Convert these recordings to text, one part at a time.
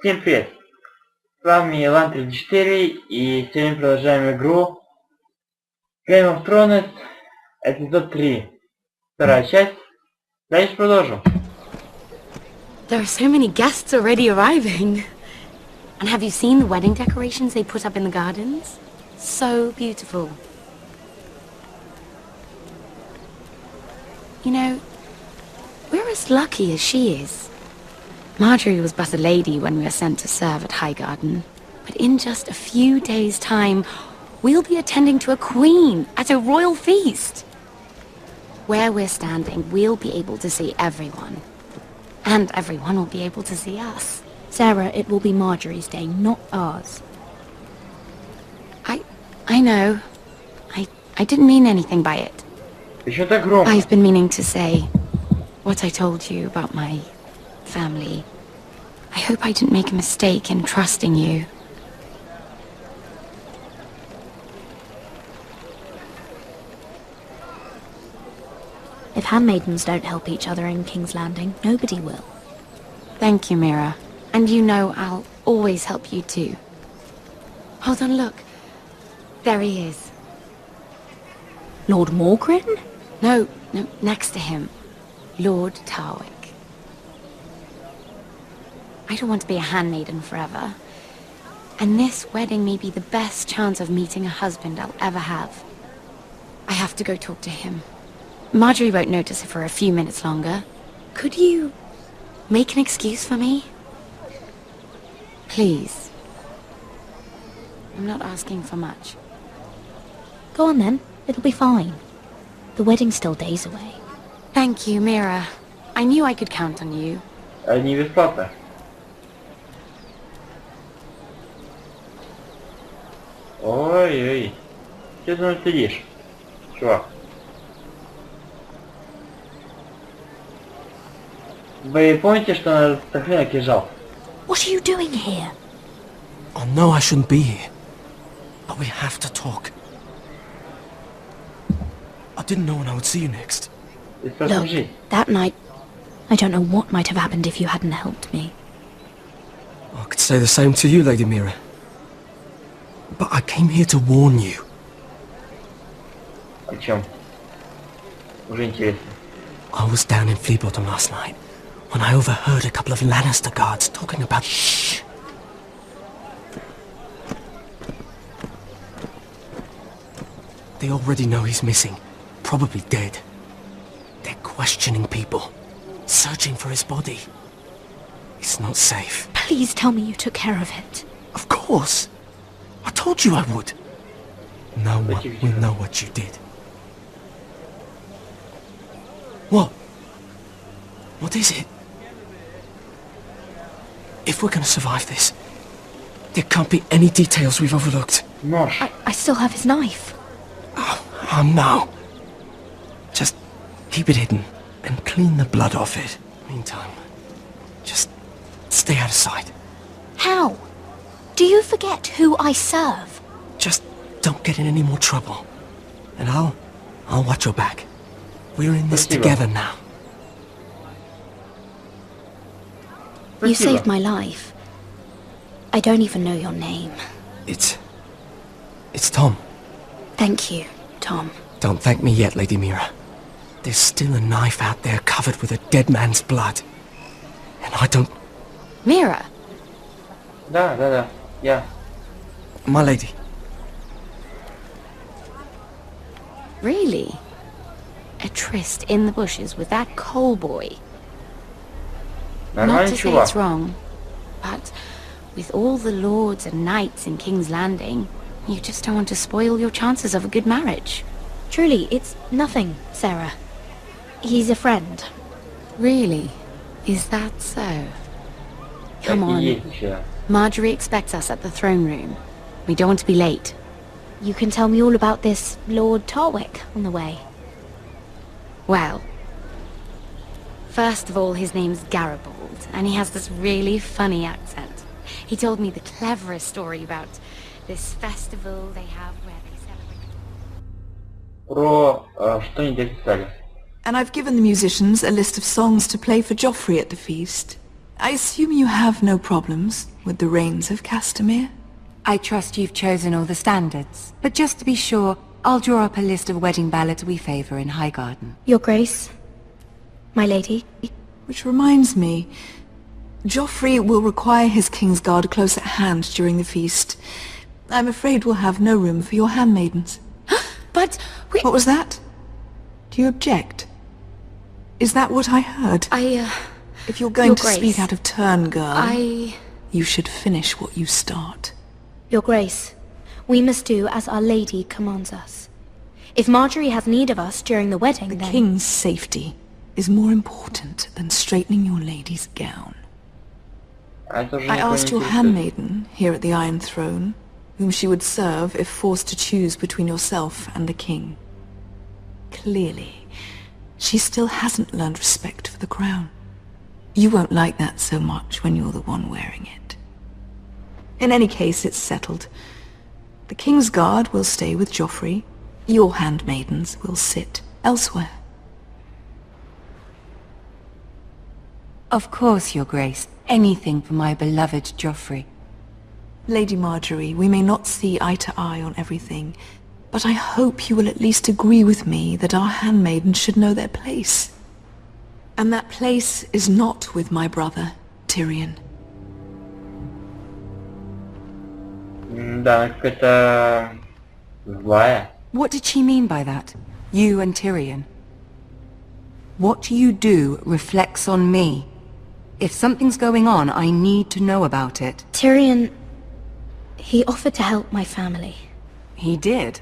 Всем привет! С вами Лан 34 и сегодня продолжаем игру Game of Thrones, Епизод 3. Вторая часть. Дальше продолжим. There are so many guests already arriving. And have you seen the wedding decorations they put up in the gardens? So beautiful. You know, we're as lucky as she is. Marjorie was but a lady when we were sent to serve at Highgarden. But in just a few days' time, we'll be attending to a queen at a royal feast. Where we're standing, we'll be able to see everyone. And everyone will be able to see us. Sarah, it will be Marjorie's day, not ours. I know. I didn't mean anything by it. Еще так громко. I've been meaning to say what I told you about my family. I hope I didn't make a mistake in trusting you. If handmaidens don't help each other in King's Landing, nobody will. Thank you, Mira. And you know I'll always help you too. Hold on, look. There he is. Lord Morgrin? No, next to him. Lord Tarwick. I don't want to be a handmaiden forever. And this wedding may be the best chance of meeting a husband I'll ever have. I have to go talk to him. Marjorie won't notice it for a few minutes longer. Could you make an excuse for me? Please. I'm not asking for much. Go on then, it'll be fine. The wedding's still days away. Thank you, Mira. I knew I could count on you. Не бесплатно. Ой-ой. Что ты там сидишь, чувак? Вы помните, что на стаканах лежал? What are you doing here? I know I shouldn't be here, but we have to talk. I didn't know when I would see you next. Look, that night, I don't know what might have happened if you hadn't helped me. I could say the same to you, Lady Mira. But I came here to warn you. О чем? Уже интересно. I was down in Fleabottom last night when I overheard a couple of Lannister guards talking about... Shh! They already know he's missing. Probably dead. They're questioning people. Searching for his body. It's not safe. Please tell me you took care of it. Of course! I told you I would. No one will know what you did. What? What is it? If we're gonna survive this, there can't be any details we've overlooked. Нож. I still have his knife. Oh no. Just keep it hidden and clean the blood off it. Meantime, just stay out of sight. How? Do you forget who I serve? Just don't get in any more trouble. And I'll watch your back. We're in this together now. You saved my life. I don't even know your name. It's Tom. Thank you, Tom. Don't thank me yet, Lady Mira. There's still a knife out there covered with a dead man's blood. And I don't... Mira! Да. Я. My lady. Really? A tryst in the bushes with that coal boy? Not Нормальный to say чувак. it's wrong, but with all the lords and knights in King's Landing, you just don't want to spoil your chances of a good marriage. Truly, it's nothing, Sarah. He's a friend. Really? Is that so? Come Так и on. есть еще. Marjorie expects us at the throne room. We don't want to be late. You can tell me all about this Lord Tarwick on the way. Well, first of all, his name's Garibald, and he has this really funny accent. He told me the cleverest story about this festival they have where they celebrate... Про что они писали? And I've given the musicians a list of songs to play for Joffrey at the feast. I assume you have no problems with the reigns of Castamere? I trust you've chosen all the standards. But just to be sure, I'll draw up a list of wedding ballads we favour in Highgarden. Your Grace, my lady. Which reminds me, Joffrey will require his Kingsguard close at hand during the feast. I'm afraid we'll have no room for your handmaidens. But we... What was that? Do you object? Is that what I heard? If you're going to speak out of turn, girl, you should finish what you start. Your Grace, we must do as Our Lady commands us. If Marjorie has need of us during the wedding, The then... King's safety is more important than straightening your lady's gown. I asked your handmaiden here at the Iron Throne whom she would serve if forced to choose between yourself and the King. Clearly, she still hasn't learned respect for the crown. You won't like that so much when you're the one wearing it. In any case, it's settled. The King's Guard will stay with Joffrey. Your handmaidens will sit elsewhere. Of course, Your Grace. Anything for my beloved Joffrey. Lady Marjorie, we may not see eye to eye on everything, but I hope you will at least agree with me that our handmaidens should know their place. And that place is not with my brother, Tyrion. Да, какая-то злая. What did she mean by that? You and Tyrion? What you do reflects on me. If something's going on, I need to know about it. Tyrion... he offered to help my family. He did?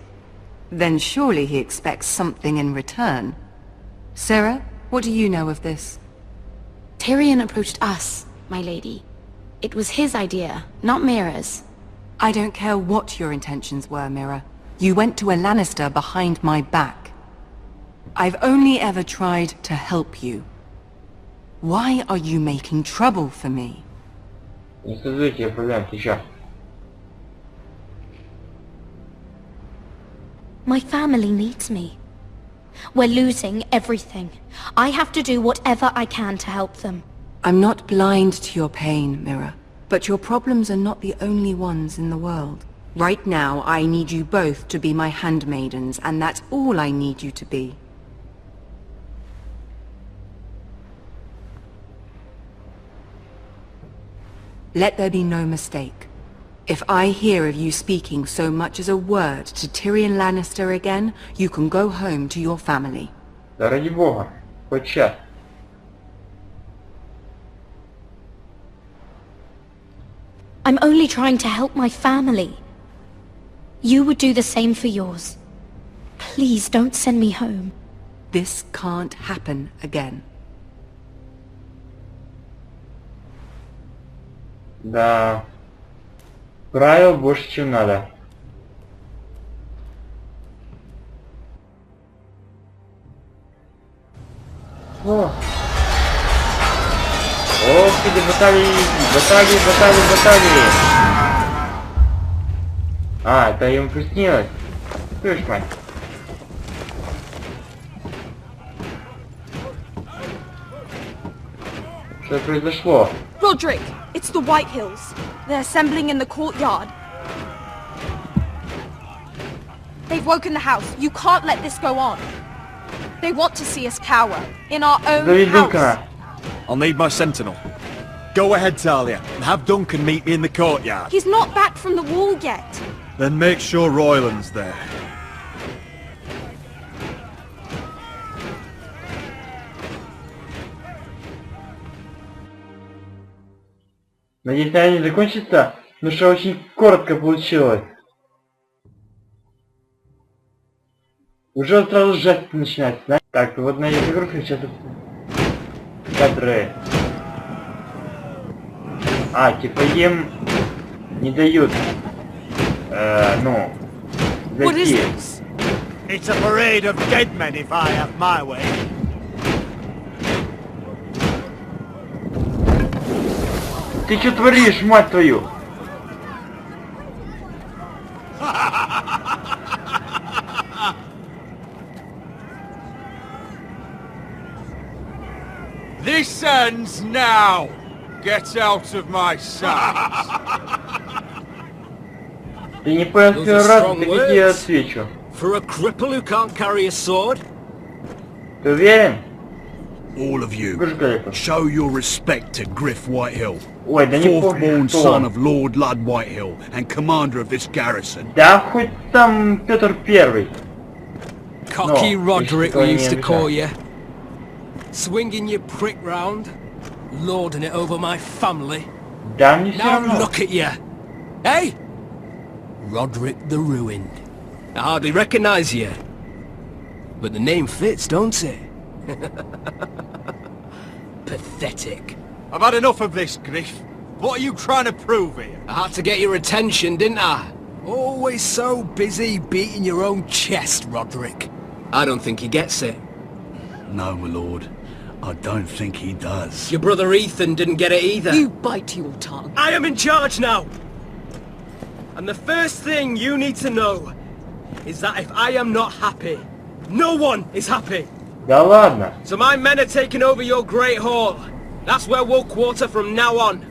Then surely he expects something in return. Sarah, what do you know of this? Tyrion approached us, my lady. It was his idea, not Mira's. I don't care what your intentions were, Mira. You went to a Lannister behind my back. I've only ever tried to help you. Why are you making trouble for me? Не создайте проблем, ты чё? My family needs me. We're losing everything. I have to do whatever I can to help them. I'm not blind to your pain, Mira. But your problems are not the only ones in the world. Right now, I need you both to be my handmaidens, and that's all I need you to be. Let there be no mistake. If I hear of you speaking so much as a word to Tyrion Lannister again, you can go home to your family. Да ради бога, хоть сейчас. I'm only trying to help my family. You would do the same for yours. Please don't send me home. This can't happen again. Да. Правил больше, чем надо. О! Ох, ты баталии! А, это ему приснилось. Слышь, мать. Что произошло? Roderick, it's the Whitehills. They're assembling in the courtyard. They've woken the house. You can't let this go on. They want to see us cower in our own house. I'll need my sentinel. Go ahead, Talia, and have Duncan meet me in the courtyard. He's not back from the wall yet. Then make sure Royland's there. Надеюсь, она не закончится, но что очень коротко получилось. Уже сразу жать начинается, да? Так, вот на этих играх сейчас кадры. А, типа им не дают, ну, зайти. It's a parade of dead men if I have my way. Ты что творишь, мать твою? This ends now! Get out of my sight. Ты не понял первый раз, так иди я отвечу. For a cripple who can't carry a sword? Ты уверен? All of you, Скажи, show your respect to Griff Whitehill, ой, да не fourth-born помню, son of Lord Lud Whitehill and commander of this garrison. Да хоть там Петр Первый. Cocky No, Roderick, если we used to не call you. Swinging your prick round, lording it over my family. Да мне все Now равно. look at you. Hey? Roderick the Ruined. I hardly recognise you. But the name fits, don't it? Pathetic. I've had enough of this, Griff. What are you trying to prove here? I had to get your attention, didn't I? Always so busy beating your own chest, Roderick. I don't think he gets it. No, my lord. I don't think he does. Your brother Ethan didn't get it either. You bite your tongue. I am in charge now! And the first thing you need to know is that if I am not happy, no one is happy. Да ладно. So my men are taking over your Great Hall. That's where we'll quarter from now on.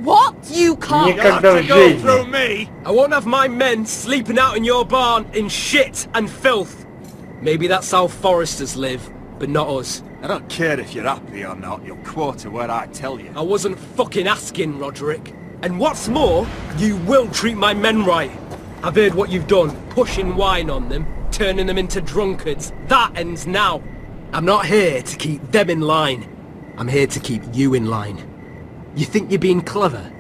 What? You can't. Никогда в Go through жизни. me. I won't have my men sleeping out in your barn in shit and filth. Maybe that's how foresters live, but not us. I don't care if you're happy or not. You'll quarter where I tell you. I wasn't fucking asking, Roderick. And what's more, you will treat my men right. I've heard what you've done, pushing wine on them, turning them into drunkards. That ends now. I'm not here to keep them in line. I'm here to keep you in line. You think you're being clever?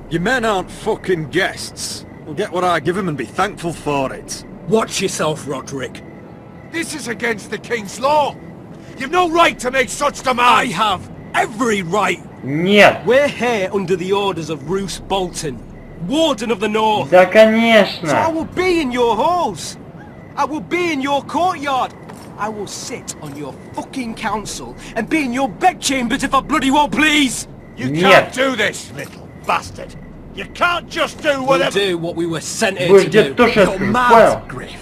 Your men aren't fucking guests. We'll get what I give them and be thankful for it. Watch yourself, Roderick. This is against the king's law. You've no right to make such I demands. have every right. Нет. We're here under the orders of Roose Bolton, Warden of the North. Да, So I конечно. will be in your halls. I will be in your courtyard. I will sit on your fucking council and be in your bedchambers if I bloody well please. You Нет. can't do this, little bastard. You can't just do We'll whatever. do what we were sent here Будешь to делать do. то, что я You're скажу, mad, понял? Griff.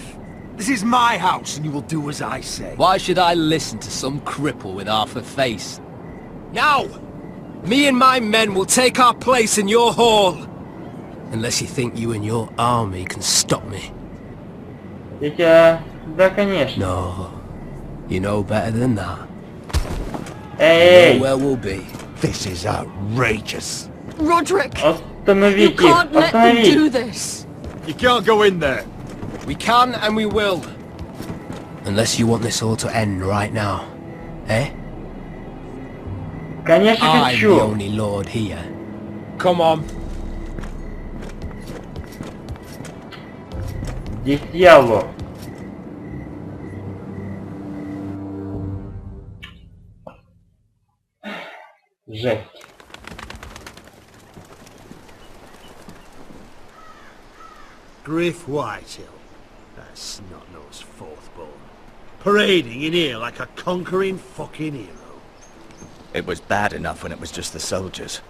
This is my house, and you will do as I say. Why should I listen to some cripple with half a face? Now, me and my men will take our place in your hall. Unless you think you and your army can stop me. Я тебя... Да, конечно. No, you know better than that. Эй, Know where we'll be. This is outrageous. Roderick, you остановите их, can't let them do остановить. this. You can't go in there. We can and we will. Unless you want this all to end right now. Eh? Конечно I'm the хочу. only lord here. Come on. Здесь дьявол. Жесть. Griff Whitehill, that snot-nosed fourth-born, parading in here like a conquering fucking hero. It was bad enough when it was just the soldiers.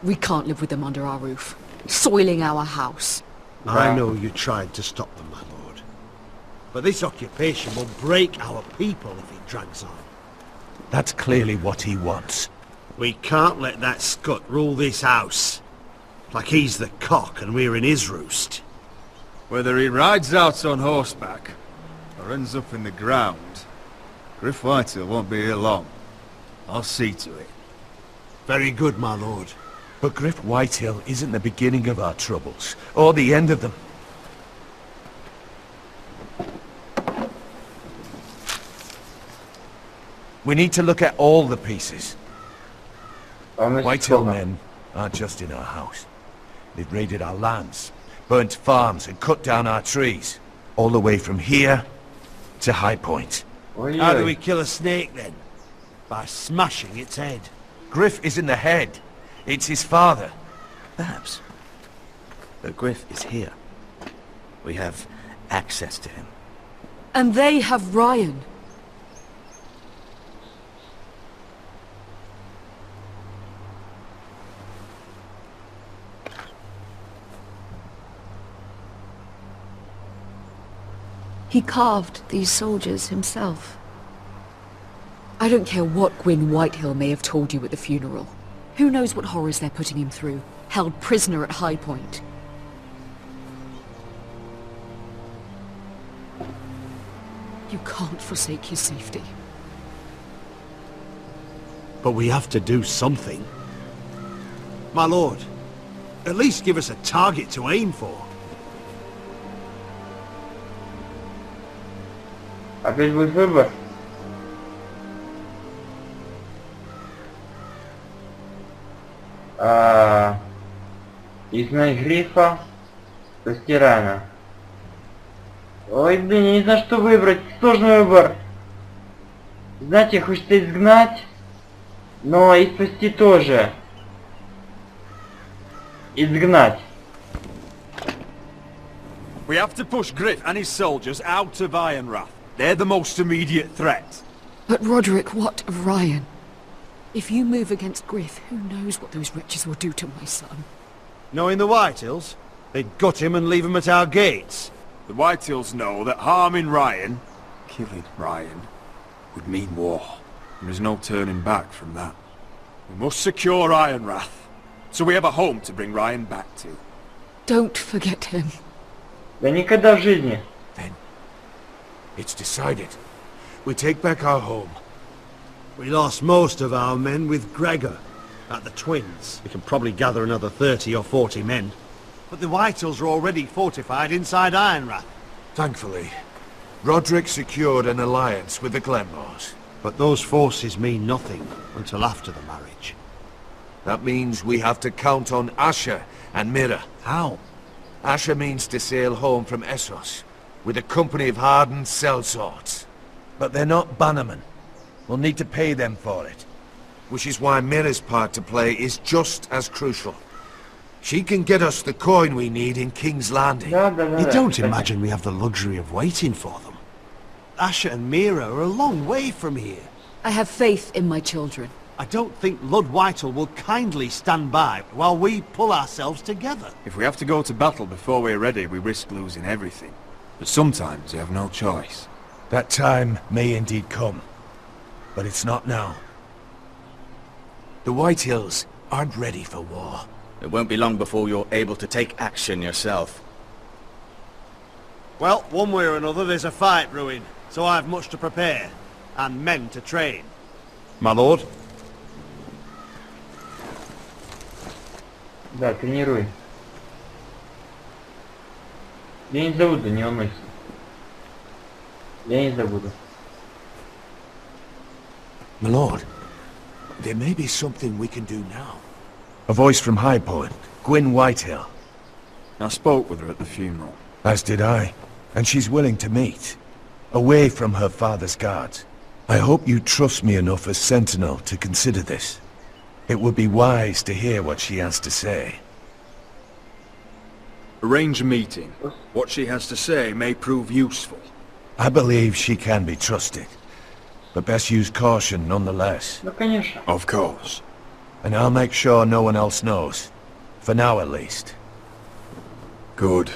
We can't live with them under our roof, soiling our house. I know you tried to stop them, my lord. But this occupation will break our people if it drags on. That's clearly what he wants. We can't let that scut rule this house. Like he's the cock and we're in his roost. Whether he rides out on horseback or ends up in the ground, Griff Whitehill won't be here long. I'll see to it. Very good, my lord. But Griff Whitehill isn't the beginning of our troubles, or the end of them. We need to look at all the pieces. Whitehill men aren't just in our house. They've raided our lands, burnt farms and cut down our trees. All the way from here to High Point. How do we kill a snake then? By smashing its head. Griff isn't the head. It's his father. Perhaps. But Griff is here. We have access to him. And they have Ryan. He carved these soldiers himself. I don't care what Gwyn Whitehill may have told you at the funeral. Who knows what horrors they're putting him through? Held prisoner at High Point. You can't forsake his safety. But we have to do something. My lord, at least give us a target to aim for. Опять будет выбор. Изгнать Грифа, спасти Райана. Ой, блин, я не знаю, что выбрать. Сложный выбор. Знаете, хочется изгнать, но и спасти тоже. Изгнать. We have to push Griff and his soldiers out of Ironrath. They're the most immediate threat. But Roderick, what of Ryan? If you move against Griff, who knows what those wretches will do to my son? Knowing the Whitehills, they'd gut him and leave him at our gates. The Whitehills know that harming Ryan, killing Ryan, would mean war. And there's no turning back from that. We must secure Ironrath, so we have a home to bring Ryan back to. Don't forget him. Да никогда в жизни. Then, it's decided. We take back our home. We lost most of our men with Gregor at the Twins. We can probably gather another 30 or 40 men. But the Whitehills are already fortified inside Ironrath. Thankfully, Roderick secured an alliance with the Glenmores. But those forces mean nothing until after the marriage. That means we have to count on Asher and Mira. How? Asher means to sail home from Essos with a company of hardened sellswords. But they're not bannermen. We'll need to pay them for it. Which is why Mira's part to play is just as crucial. She can get us the coin we need in King's Landing. You don't imagine we have the luxury of waiting for them. Asher and Mira are a long way from here. I have faith in my children. I don't think Lord Whitehall will kindly stand by while we pull ourselves together. If we have to go to battle before we're ready, we risk losing everything. But sometimes you have no choice. That time may indeed come. But it's not now. The Whitehills aren't ready for war. It won't be long before you're able to take action yourself. Well, one way or another there's a fight brewing, so I have much to prepare, and men to train. My lord? Да, тренируй. Я не забуду, не волнуйся. Я не забуду. My lord, there may be something we can do now. A voice from High Point, Gwyn Whitehill. I spoke with her at the funeral. As did I, and she's willing to meet. Away from her father's guards. I hope you trust me enough as Sentinel to consider this. It would be wise to hear what she has to say. Arrange a meeting. What she has to say may prove useful. I believe she can be trusted. But best use caution nonetheless. Ну, конечно. Of course. And I'll make sure no one else knows. For now at least. Good.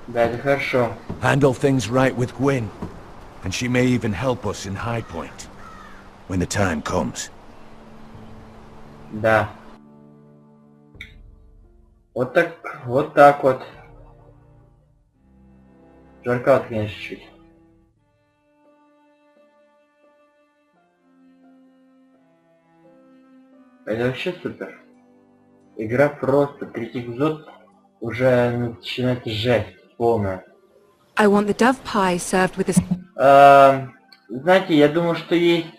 Да, это хорошо. Handle things right with Gwyn. And she may even help us in High Point. When the time comes. Да. Вот так вот. Жарковато, конечно, чуть. Это вообще супер. Игра просто, третий эпизод уже начинается жесть полная. I want the dove pie served with this. Знаете, я думаю, что есть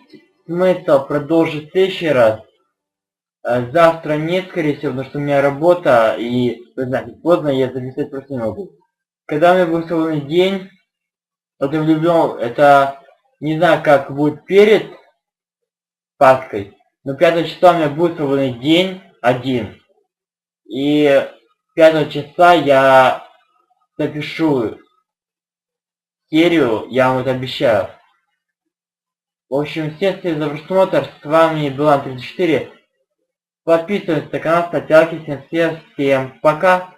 смысл продолжить в следующий раз. Завтра нет, скорее всего, потому что у меня работа, и, вы знаете, поздно я записать просто не могу. Когда у меня будет свободный день, это в любом, это, не знаю, как будет перед Пасхой, но 5 числа у меня будет свободный день один. И 5 числа я запишу серию, я вам это обещаю. В общем, всем спасибо за просмотр, с вами был план 34. Подписывайтесь на канал, ставьте лайки, всем пока.